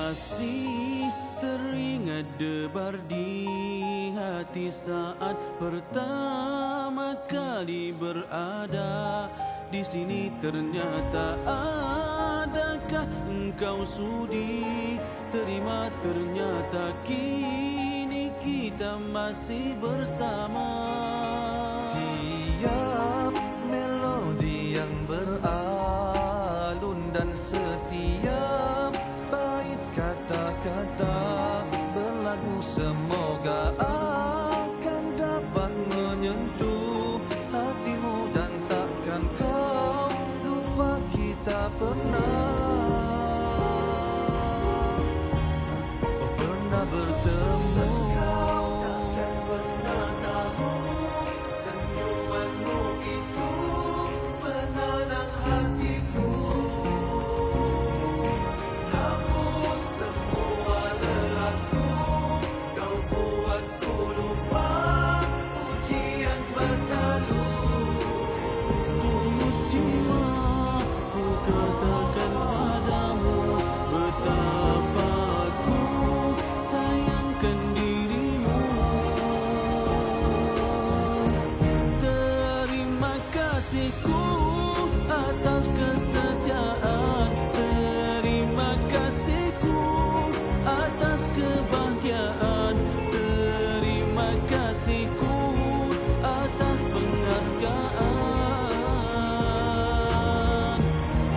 masih teringat debar di hati saat pertama kali berada di sini. Ternyata adakah engkau sudi terima? Ternyata kini kita masih bersama. Tiap melodi yang beralun dan setiap bait kata-kata berlagu semoga akan dapat menyentuh hatimu dan takkan kau lupa kita pernah bertemu. Kau takkan pernah tahu senyumanmu itu menenang hatiku. Hapus semua lelahku, kau buatku lupa ujian berlalu. Tulus jiwa ku katakan padamu betapa ku sayangkan dirimu. Terima kasihku atas kesetiaan. Terima kasihku atas kebahagiaan. Terima kasihku atas penghargaan.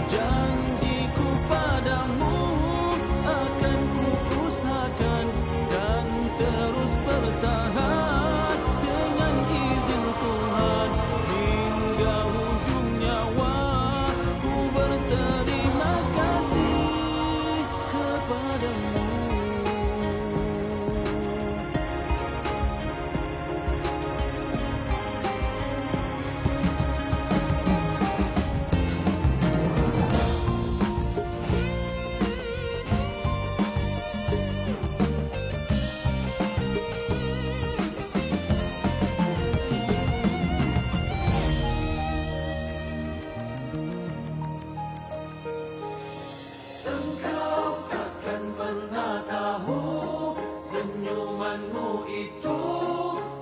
Janjiku padamu akan ku usahakan, kan terus bertahan dengan izin Tuhan hingga ujung nyawa. Ku berterima kasih kepadamu. Engkau takkan pernah tahu senyumanmu itu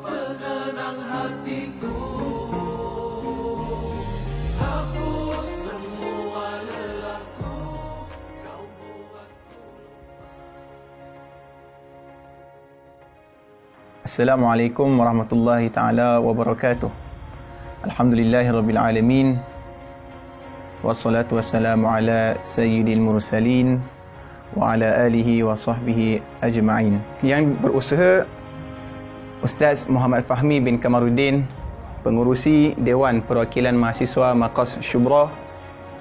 penenang hatiku. Hapus semua lelahku, kau buatku. Assalamualaikum warahmatullahi taala wabarakatuh. Alhamdulillahirabbil alamin. Wassalatu wassalamu ala sayyidil mursalin wa ala alihi wa sahbihi ajma'in. Yang berusaha Ustaz Muhammad Fahmi bin Kamaruddin, pengurusi Dewan Perwakilan Mahasiswa Maqas Syubra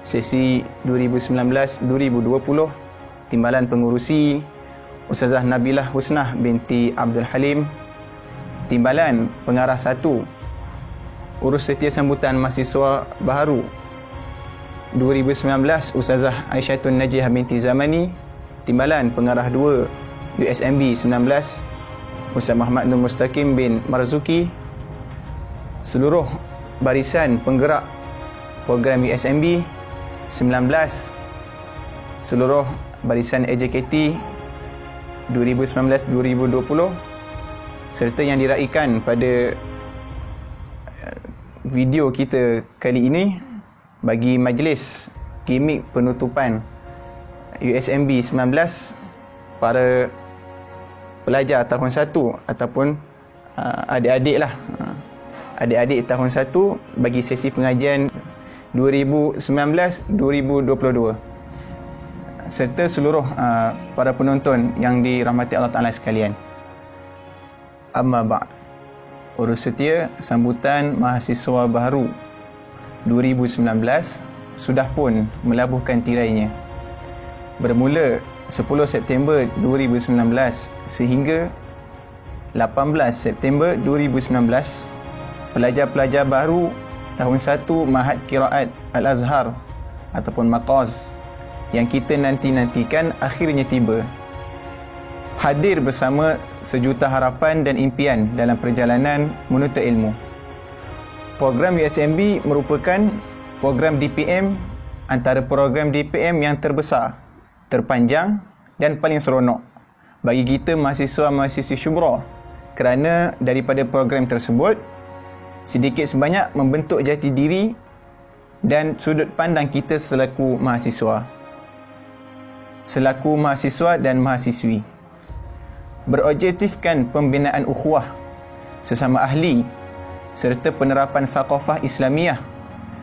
sesi 2019-2020. Timbalan pengurusi Ustazah Nabilah Husnah binti Abdul Halim. Timbalan pengarah 1 Urus Setia Sambutan Mahasiswa Baharu 2019 Ustazah Aisyatun Najih binti Zamani. Timbalan pengarah 2 USMB 19 Ustaz Muhammad Nur Mustaqim bin Marzuki. Seluruh barisan penggerak program USMB 19, seluruh barisan AJKT 2019-2020 serta yang diraikan pada video kita kali ini bagi majlis gimik penutupan USMB 19, para pelajar tahun 1 ataupun adik-adik lah, adik-adik tahun 1 bagi sesi pengajian 2019-2022 serta seluruh para penonton yang dirahmati Allah Ta'ala sekalian. Amma ba'd. Urus Setia Sambutan Mahasiswa Baharu 2019 sudah pun melabuhkan tirainya. Bermula 10 September 2019 sehingga 18 September 2019, pelajar-pelajar baru tahun 1 Mahad Qiraat Al-Azhar ataupun Maqaz yang kita nanti-nantikan akhirnya tiba. Hadir bersama sejuta harapan dan impian dalam perjalanan menuntut ilmu. Program USMB merupakan program DPM antara program DPM yang terbesar, terpanjang dan paling seronok bagi kita mahasiswa-mahasiswi Syubra, kerana daripada program tersebut sedikit sebanyak membentuk jati diri dan sudut pandang kita selaku mahasiswa dan mahasiswi. Berobjektifkan pembinaan ukhuwah sesama ahli serta penerapan thaqafah Islamiah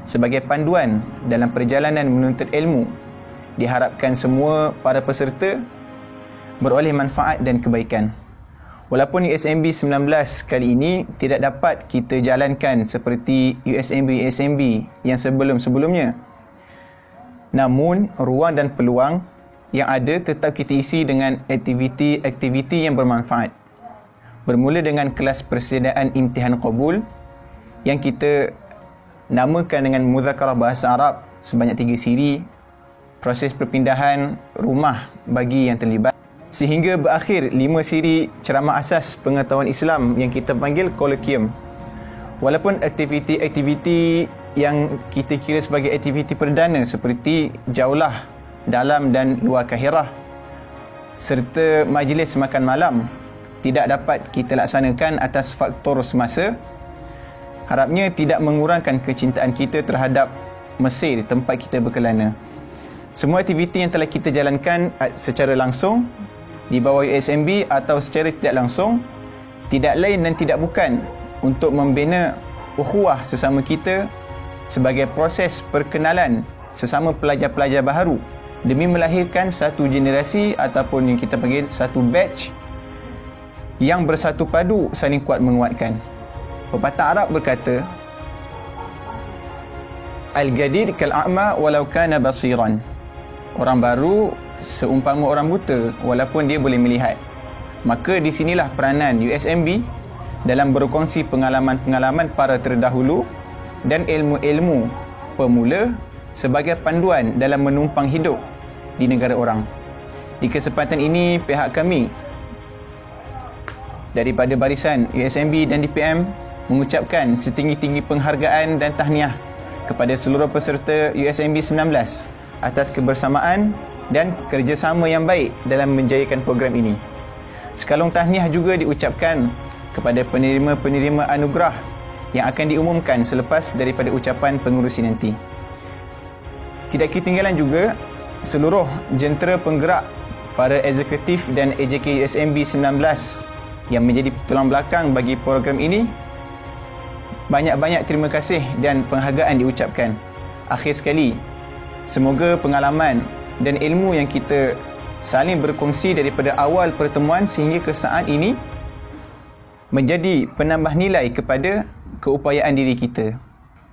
sebagai panduan dalam perjalanan menuntut ilmu. Diharapkan semua para peserta beroleh manfaat dan kebaikan. Walaupun USMB 19 kali ini tidak dapat kita jalankan seperti USMB yang sebelum-sebelumnya, namun ruang dan peluang yang ada tetap kita isi dengan aktiviti-aktiviti yang bermanfaat. Bermula dengan kelas persediaan imtihan qabul yang kita namakan dengan Muzakarah Bahasa Arab sebanyak 3 siri, proses perpindahan rumah bagi yang terlibat, sehingga berakhir 5 siri ceramah asas pengetahuan Islam yang kita panggil Kolokium. Walaupun aktiviti-aktiviti yang kita kira sebagai aktiviti perdana seperti jaulah dalam dan luar Kahirah serta majlis makan malam tidak dapat kita laksanakan atas faktor semasa, harapnya tidak mengurangkan kecintaan kita terhadap Mesir, tempat kita berkelana. Semua aktiviti yang telah kita jalankan secara langsung di bawah USMB atau secara tidak langsung, tidak lain dan tidak bukan untuk membina ukhuwah sesama kita sebagai proses perkenalan sesama pelajar-pelajar baharu demi melahirkan satu generasi ataupun yang kita panggil satu batch yang bersatu padu saling kuat menguatkan. Pepatah Arab berkata, Al-Gadir kal-a'ma walau kana basiran. Orang baru seumpama orang buta walaupun dia boleh melihat. Maka di sinilah peranan USMB dalam berkongsi pengalaman-pengalaman para terdahulu dan ilmu-ilmu pemula sebagai panduan dalam menumpang hidup di negara orang. Di kesempatan ini, pihak kami daripada barisan USMB dan DPM mengucapkan setinggi-tinggi penghargaan dan tahniah kepada seluruh peserta USMB 19 atas kebersamaan dan kerjasama yang baik dalam menjayakan program ini. Sekalung tahniah juga diucapkan kepada penerima-penerima anugerah yang akan diumumkan selepas daripada ucapan pengurusi nanti. Tidak ketinggalan juga seluruh jentera penggerak, para eksekutif dan AJK USMB 19 yang menjadi tulang belakang bagi program ini. Banyak-banyak terima kasih dan penghargaan diucapkan. Akhir sekali, semoga pengalaman dan ilmu yang kita saling berkongsi daripada awal pertemuan sehingga ke saat ini menjadi penambah nilai kepada keupayaan diri kita.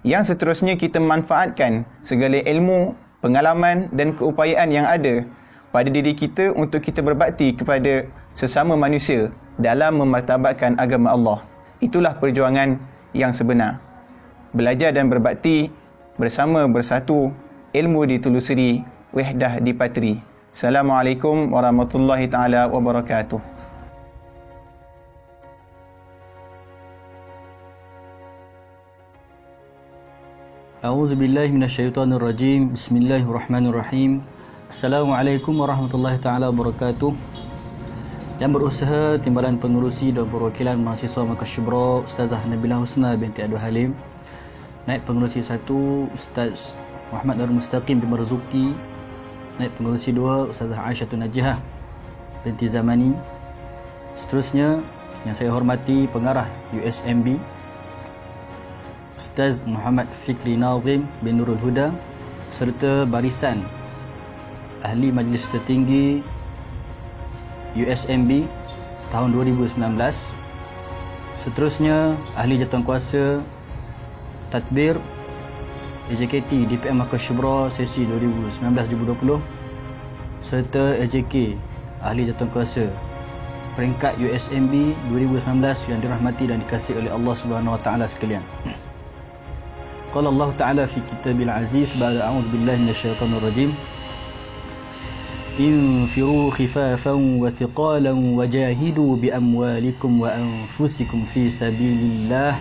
Yang seterusnya kita manfaatkan segala ilmu, pengalaman dan keupayaan yang ada pada diri kita untuk kita berbakti kepada sesama manusia dalam memartabatkan agama Allah. Itulah perjuangan yang sebenar. Belajar dan berbakti bersama bersatu, ilmu ditelusuri, wahdah dipatri. Assalamualaikum warahmatullahi taala wabarakatuh. A'udzubillahi minasyaitonirrajim. Bismillahirrahmanirrahim. Assalamualaikum warahmatullahi taala wabarakatuh. Yang berusaha Timbalan Pengurusi dan Perwakilan Mahasiswa Markas Syubra Ustazah Nabilah Husna binti Abdul Halim, Naib Pengurusi 1 Ustaz Muhammad Darul Mustaqim bin Marzuki, Naib Pengurusi 2 Ustazah Aisyatun Najihah binti Zamani. Seterusnya yang saya hormati pengarah USMB Ustaz Muhammad Fikri Nazim bin Nurul Huda serta barisan Ahli Majlis Tertinggi USMB tahun 2019. Seterusnya Ahli Jawatankuasa Tadbir AJKT DPM Markas Syubra sesi 2019-2020 serta AJK Ahli Jawatankuasa peringkat USMB 2019 yang dirahmati dan dikasihi oleh Allah Subhanahu Wa Taala sekalian. Qala Allah Ta'ala fi kitabil aziz ba'da a'udzu billahi minasyaitonir rajim. Infiru khifafan wa thiqalan wajahidu bi amwalikum wa anfusikum fi sabilillah.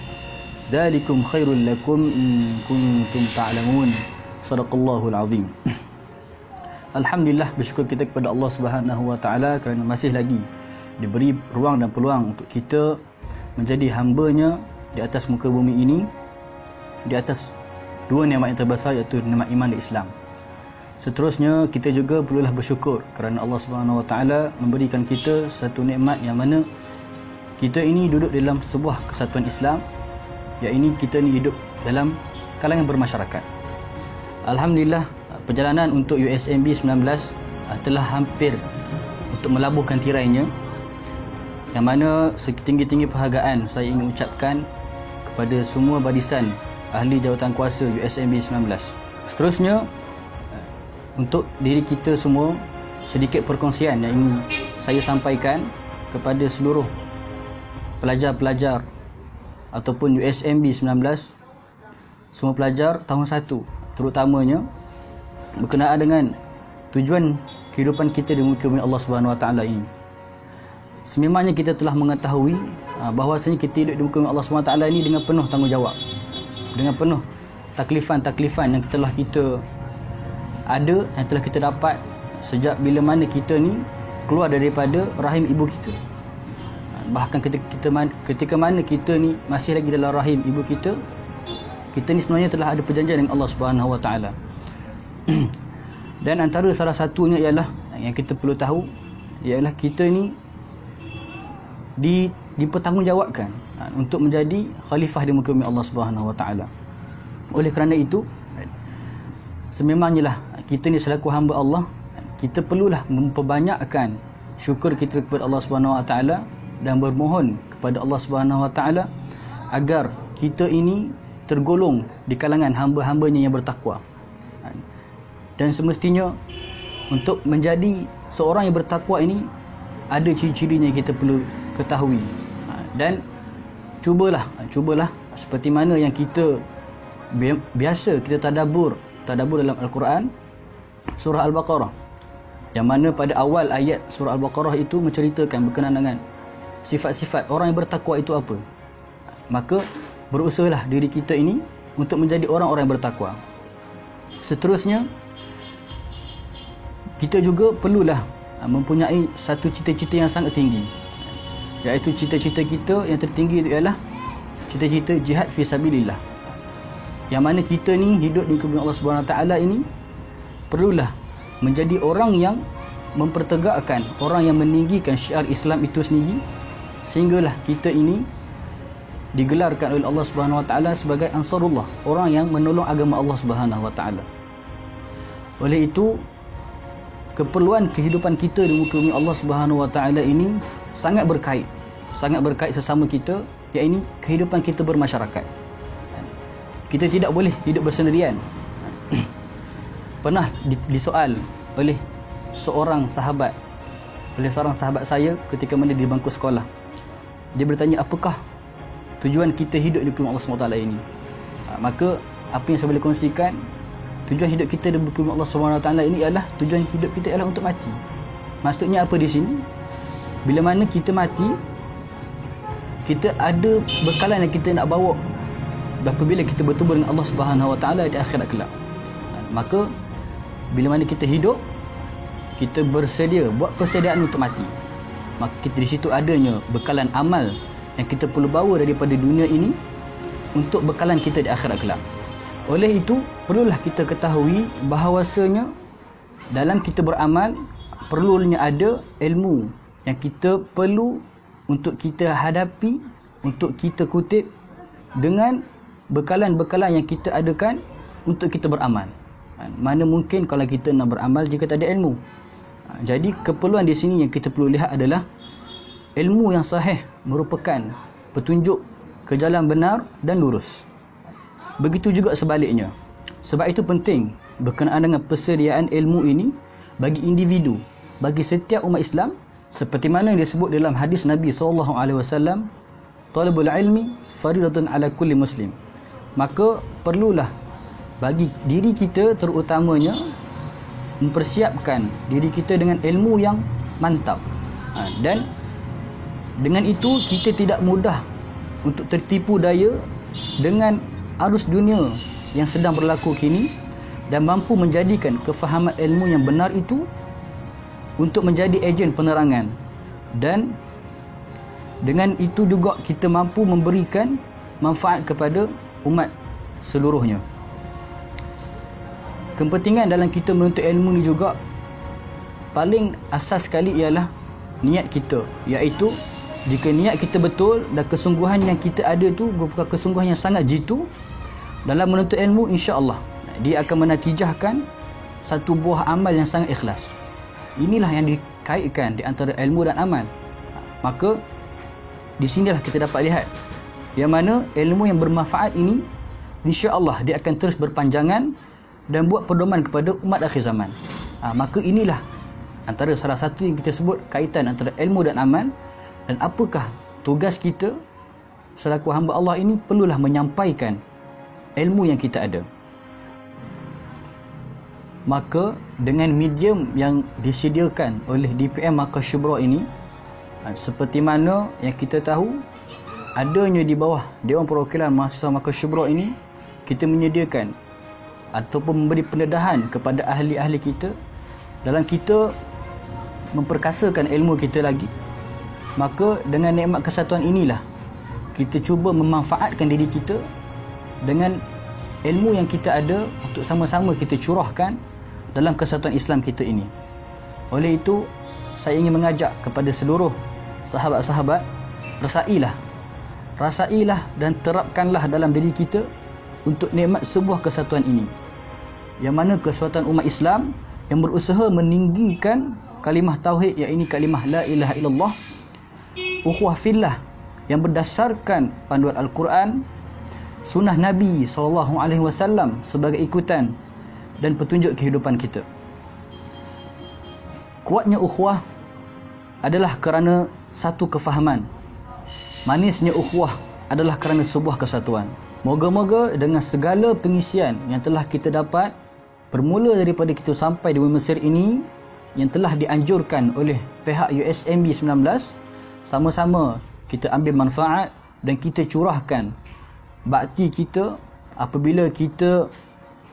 Dzalikum khairul lakum in kuntum ta'lamun. Shadaqallahul azim. Alhamdulillah, bersyukur kita kepada Allah Subhanahu wa taala kerana masih lagi diberi ruang dan peluang untuk kita menjadi hamba-Nya di atas muka bumi ini, di atas dua nikmat yang terbesar, iaitu nikmat iman dan Islam. Seterusnya kita juga perlulah bersyukur kerana Allah Subhanahu wa taala memberikan kita satu nikmat yang mana kita ini duduk dalam sebuah kesatuan Islam, iaitu kita ni hidup dalam kalangan bermasyarakat. Alhamdulillah, perjalanan untuk USMB 19 telah hampir untuk melabuhkan tirainya, yang mana setinggi-tinggi penghargaan saya ingin ucapkan kepada semua barisan ahli jawatan kuasa USMB 19. Seterusnya, untuk diri kita semua, sedikit perkongsian yang ingin saya sampaikan kepada seluruh pelajar-pelajar ataupun USMB 19, semua pelajar tahun 1 terutamanya, berkenaan dengan tujuan kehidupan kita di muka bumi Allah Subhanahu wa taala ini. Sememangnya kita telah mengetahui bahawasanya kita hidup di muka bumi Allah Subhanahu wa taala ini dengan penuh tanggungjawab, dengan penuh taklifan-taklifan yang telah kita ada, yang telah kita dapat sejak bila mana kita ni keluar daripada rahim ibu kita. Bahkan ketika mana kita ni masih lagi dalam rahim ibu kita, kita ni sebenarnya telah ada perjanjian dengan Allah Subhanahu wa taala. Dan antara salah satunya ialah yang kita perlu tahu, ialah kita ni dipertanggungjawabkan untuk menjadi khalifah di muka bumi Allah Subhanahu wa taala. Oleh kerana itu, sememangnya lah kita ni selaku hamba Allah, kita perlulah memperbanyakkan syukur kita kepada Allah Subhanahu wa taala dan bermohon kepada Allah Subhanahu wa taala agar kita ini tergolong di kalangan hamba-hambanya yang bertakwa. Dan semestinya untuk menjadi seorang yang bertakwa ini ada ciri-cirinya yang kita perlu ketahui. Dan cubalah seperti mana yang kita biasa kita tadabbur dalam Al-Quran, surah Al-Baqarah, yang mana pada awal ayat surah Al-Baqarah itu menceritakan berkenaan dengan sifat-sifat orang yang bertakwa itu apa. Maka berusahalah diri kita ini untuk menjadi orang-orang yang bertakwa. Seterusnya, kita juga perlulah mempunyai satu cita-cita yang sangat tinggi, iaitu cita-cita kita yang tertinggi itu ialah cita-cita jihad fi sabilillah, yang mana kita ni hidup di muka Allah Subhanahu wa taala ini perlulah menjadi orang yang mempertegakkan, orang yang meninggikan syiar Islam itu sendiri, sehinggalah kita ini digelarkan oleh Allah Subhanahu wa taala sebagai ansarullah, orang yang menolong agama Allah Subhanahu wa taala. Oleh itu, keperluan kehidupan kita di muka bumi Allah Subhanahu wa taala ini sangat berkait sesama kita, iaitu kehidupan kita bermasyarakat. Kita tidak boleh hidup bersendirian. Pernah disoal oleh seorang sahabat saya ketika mana di bangku sekolah. Dia bertanya, apakah tujuan kita hidup di muka Allah SWT ini? Maka apa yang saya boleh kongsikan, tujuan hidup kita di muka Allah SWT ini ialah tujuan hidup kita ialah untuk mati. Maksudnya apa di sini? Bila mana kita mati, kita ada bekalan yang kita nak bawa apabila kita bertemu dengan Allah Subhanahu wa taala di akhirat kelak. Maka bila mana kita hidup, kita bersedia, buat persediaan untuk mati. Maka kita di situ adanya bekalan amal yang kita perlu bawa daripada dunia ini untuk bekalan kita di akhirat kelak. Oleh itu, perlulah kita ketahui bahawasanya dalam kita beramal perlunya ada ilmu yang kita perlu untuk kita hadapi, untuk kita kutip dengan bekalan-bekalan yang kita adakan untuk kita beramal. Mana mungkin kalau kita nak beramal jika tak ada ilmu. Jadi keperluan di sini yang kita perlu lihat adalah ilmu yang sahih merupakan petunjuk ke jalan benar dan lurus. Begitu juga sebaliknya. Sebab itu penting berkenaan dengan persediaan ilmu ini bagi individu, bagi setiap umat Islam, seperti mana yang disebut dalam hadis Nabi SAW, talabul ilmi faridatun ala kulli muslim. Maka perlulah bagi diri kita terutamanya mempersiapkan diri kita dengan ilmu yang mantap. Dan dengan itu kita tidak mudah untuk tertipu daya dengan arus dunia yang sedang berlaku kini, dan mampu menjadikan kefahaman ilmu yang benar itu untuk menjadi ejen penerangan, dan dengan itu juga kita mampu memberikan manfaat kepada umat seluruhnya. Kepentingan dalam kita menuntut ilmu ni juga paling asas sekali ialah niat kita, iaitu jika niat kita betul dan kesungguhan yang kita ada tu merupakan kesungguhan yang sangat jitu dalam menuntut ilmu, insya-Allah dia akan menatijahkan satu buah amal yang sangat ikhlas. Inilah yang dikaitkan di antara ilmu dan amal. Maka di sinilah kita dapat lihat yang mana ilmu yang bermanfaat ini insya-Allah dia akan terus berpanjangan dan buat pedoman kepada umat akhir zaman. Maka inilah antara salah satu yang kita sebut kaitan antara ilmu dan amal, dan apakah tugas kita selaku hamba Allah ini perlulah menyampaikan ilmu yang kita ada. Maka dengan medium yang disediakan oleh DPM Markas Syubra ini, seperti mana yang kita tahu adanya di bawah Dewan Perwakilan Mahasiswa Markas Syubra ini, kita menyediakan ataupun memberi pendedahan kepada ahli-ahli kita dalam kita memperkasakan ilmu kita lagi. Maka dengan nikmat kesatuan inilah kita cuba memanfaatkan diri kita dengan ilmu yang kita ada untuk sama-sama kita curahkan dalam kesatuan Islam kita ini. Oleh itu, saya ingin mengajak kepada seluruh sahabat-sahabat, rasailah dan terapkanlah dalam diri kita untuk nikmat sebuah kesatuan ini, yang mana kesatuan umat Islam yang berusaha meninggikan kalimah tauhid, iaitu kalimah la ilaha illallah, ukhuwah fillah yang berdasarkan panduan Al-Quran, sunnah Nabi SAW sebagai ikutan dan petunjuk kehidupan kita. Kuatnya ukhuwah adalah kerana satu kefahaman. Manisnya ukhuwah adalah kerana sebuah kesatuan. Moga-moga dengan segala pengisian yang telah kita dapat bermula daripada kita sampai di Mesir ini, yang telah dianjurkan oleh pihak USMB 19, sama-sama kita ambil manfaat dan kita curahkan bakti kita apabila kita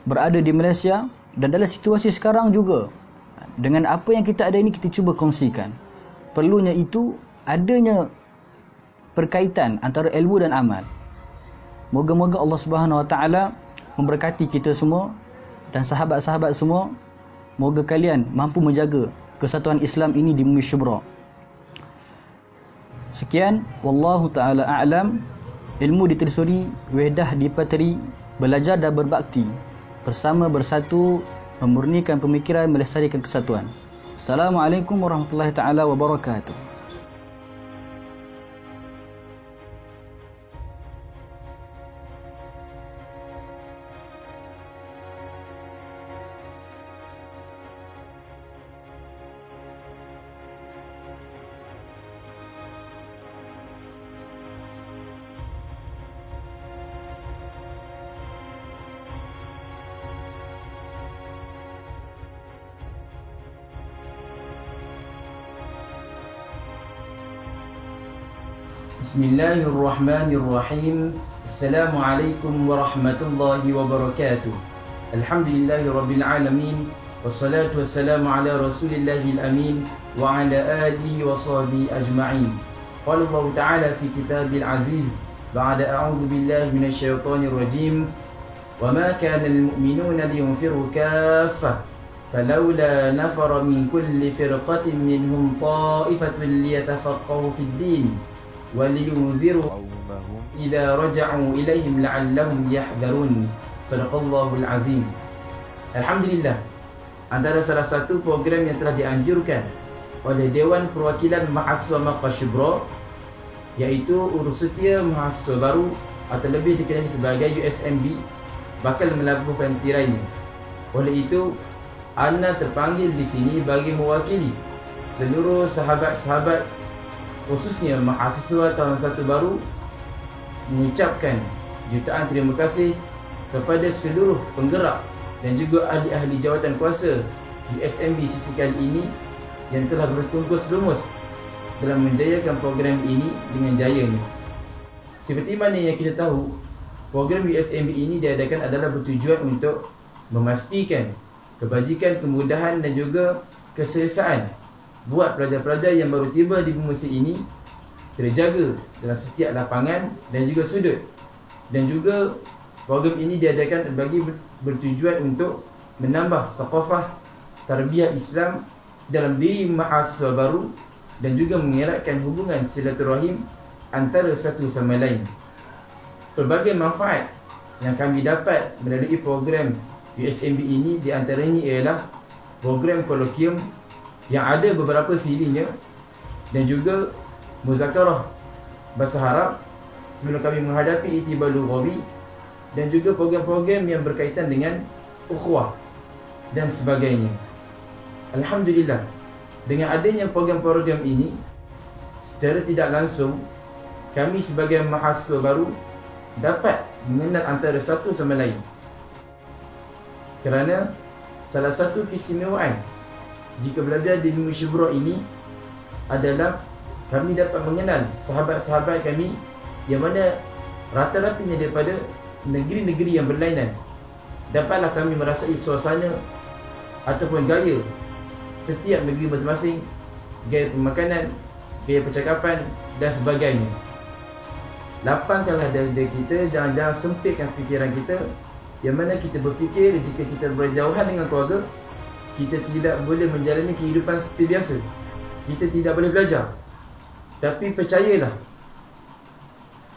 berada di Malaysia, dan dalam situasi sekarang juga dengan apa yang kita ada ini kita cuba kongsikan. Perlunya itu adanya perkaitan antara ilmu dan amal. Moga-moga Allah Subhanahu Wa Taala memberkati kita semua dan sahabat-sahabat semua. Moga kalian mampu menjaga kesatuan Islam ini di bumi Syubra. Sekian, wallahu taala a'lam. Ilmu ditelusuri, wedah dipateri, belajar dan berbakti, bersama bersatu memurnikan pemikiran, melestarikan kesatuan. Assalamualaikum warahmatullahi taala wabarakatuh. Bismillahirrahmanirrahim. Assalamualaikum warahmatullahi wabarakatuh. Alhamdulillahirabbil alamin. Wassalatu wassalamu ala Rasulillahil amin wa ala alihi wa sahbihi ajma'in. Qala Allah Ta'ala fi kitabil aziz ba'da a'udzu billahi minasyaitonir rajim. Wa ma kana lil mu'minuna liyunfiru kaffah falawla nafara min kulli firqatin minhum ta'ifatun liyatafaqahu fid din وَلِيُنذِرُوا إِذَا رَجَعُوا إِلَيْهِمْ لَعَلَّهُمْ يَحْذَرُونَ. Sadaqallahul azim. Alhamdulillah, antara salah satu program yang telah dianjurkan oleh Dewan Perwakilan Mahasiswa Markas Syubra, iaitu Urus Setia Mahasiswa Baru atau lebih dikenali sebagai USMB, bakal melabuhkan tirainya. Oleh itu, Ana terpanggil di sini bagi mewakili seluruh sahabat-sahabat, khususnya mahasiswa tahun 1 baru, mengucapkan jutaan terima kasih kepada seluruh penggerak dan juga ahli-ahli jawatan kuasa USMB sisi kali ini yang telah bertungkus lumus dalam menjayakan program ini dengan jayanya. Seperti mana yang kita tahu, program USMB ini diadakan adalah bertujuan untuk memastikan kebajikan, kemudahan dan juga keselesaan buat pelajar-pelajar yang baru tiba di bumi Mesir ini terjaga dalam setiap lapangan dan juga sudut. Dan juga program ini diadakan bagi bertujuan untuk menambah saqafah tarbiyah Islam dalam diri mahasiswa baru dan juga mengeratkan hubungan silaturahim antara satu sama lain. Pelbagai manfaat yang kami dapat melalui program USMB ini di antaranya ialah program kolokium yang ada beberapa serinya dan juga muzakarah bahasa Arab sebelum kami menghadapi I'tibar Lughawi dan juga program-program yang berkaitan dengan ukhuwah dan sebagainya. Alhamdulillah, dengan adanya program-program ini, secara tidak langsung kami sebagai mahasiswa baru dapat mengenal antara satu sama lain. Kerana salah satu keistimewaan jika belajar di Bumi Syubra ini adalah kami dapat mengenal sahabat-sahabat kami yang mana rata-ratanya daripada negeri-negeri yang berlainan. Dapatlah kami merasai suasana ataupun gaya setiap negeri masing-masing, gaya pemakanan, gaya percakapan dan sebagainya. Lapangkanlah dada kita, jangan sempitkan fikiran kita, yang mana kita berfikir jika kita berjauhan dengan keluarga, kita tidak boleh menjalani kehidupan seperti biasa, kita tidak boleh belajar. Tapi percayalah,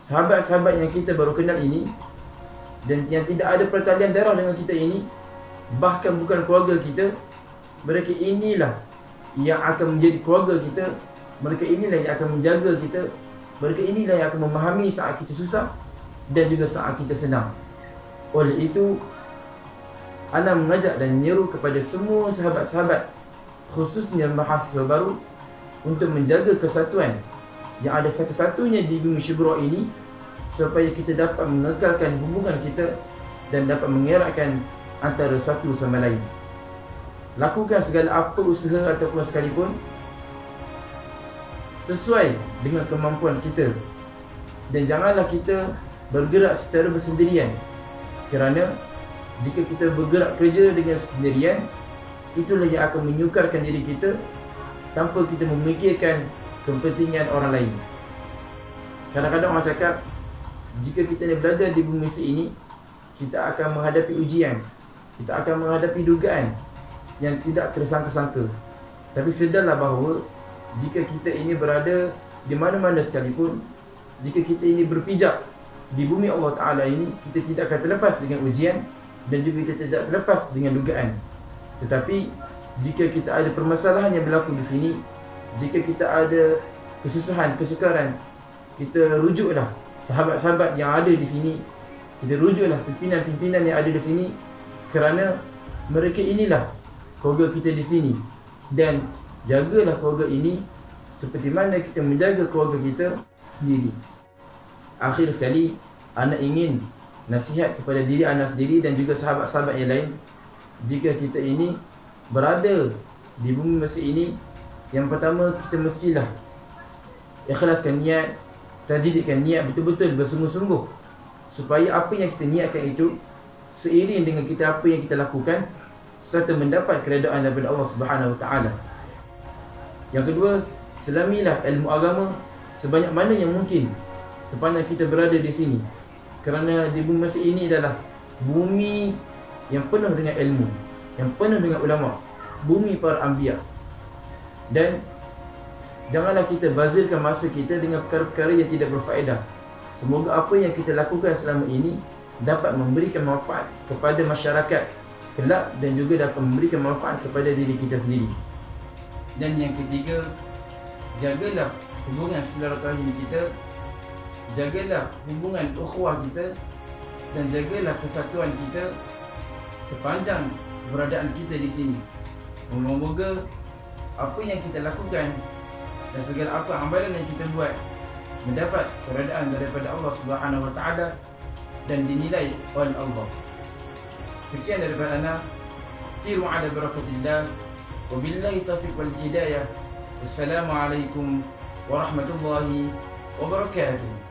sahabat-sahabat yang kita baru kenal ini dan yang tidak ada pertalian darah dengan kita ini, bahkan bukan keluarga kita, mereka inilah yang akan menjadi keluarga kita. Mereka inilah yang akan menjaga kita. Mereka inilah yang akan memahami saat kita susah dan juga saat kita senang. Oleh itu, ana mengajak dan menyeru kepada semua sahabat-sahabat, khususnya mahasiswa baru, untuk menjaga kesatuan yang ada satu-satunya di Bumi Syubra ini, supaya kita dapat mengekalkan hubungan kita dan dapat mengeratkan antara satu sama lain. Lakukan segala apa usaha ataupun sekalipun sesuai dengan kemampuan kita, dan janganlah kita bergerak secara bersendirian. Kerana jika kita bergerak kerja dengan sendirian, itulah yang akan menyukarkan diri kita tanpa kita memikirkan kepentingan orang lain. Kadang-kadang orang cakap, jika kita belajar di bumi Mesir ini, kita akan menghadapi ujian, kita akan menghadapi dugaan yang tidak tersangka-sangka. Tapi sedarlah bahawa jika kita ini berada di mana-mana sekalipun, jika kita ini berpijak di bumi Allah Ta'ala ini, kita tidak akan terlepas dengan ujian dan juga kita tidak terlepas dengan dugaan. Tetapi jika kita ada permasalahan yang berlaku di sini, jika kita ada kesusahan, kesukaran, kita rujuklah sahabat-sahabat yang ada di sini, kita rujuklah pimpinan-pimpinan yang ada di sini, kerana mereka inilah keluarga kita di sini. Dan jagalah keluarga ini seperti mana kita menjaga keluarga kita sendiri. Akhir sekali, anak ingin nasihat kepada diri anak sendiri dan juga sahabat-sahabat yang lain. Jika kita ini berada di bumi Mesir ini, yang pertama kita mestilah ikhlaskan niat, tajdidkan niat betul-betul bersungguh-sungguh, supaya apa yang kita niatkan itu seiring dengan kita apa yang kita lakukan, serta mendapat keredaan daripada Allah Subhanahu Wa Taala. Yang kedua, selamilah ilmu agama sebanyak mana yang mungkin sepanjang kita berada di sini, kerana di bumi Mesir ini adalah bumi yang penuh dengan ilmu, yang penuh dengan ulama, bumi para anbiya. Dan janganlah kita bazirkan masa kita dengan perkara-perkara yang tidak berfaedah. Semoga apa yang kita lakukan selama ini dapat memberikan manfaat kepada masyarakat kelak dan juga dapat memberikan manfaat kepada diri kita sendiri. Dan yang ketiga, jagalah hubungan silaturahim kita, jagalah hubungan ukhuwah kita, dan jagalah kesatuan kita sepanjang keberadaan kita di sini. Moga-moga apa yang kita lakukan dan segala apa amalan yang kita buat mendapat keredaan daripada Allah Subhanahu Wa Taala dan dinilai oleh Allah. Sekian daripada ana. Siru ala barakatillah. Wabillahi taufiq wal hidayah. Assalamualaikum warahmatullahi wabarakatuh.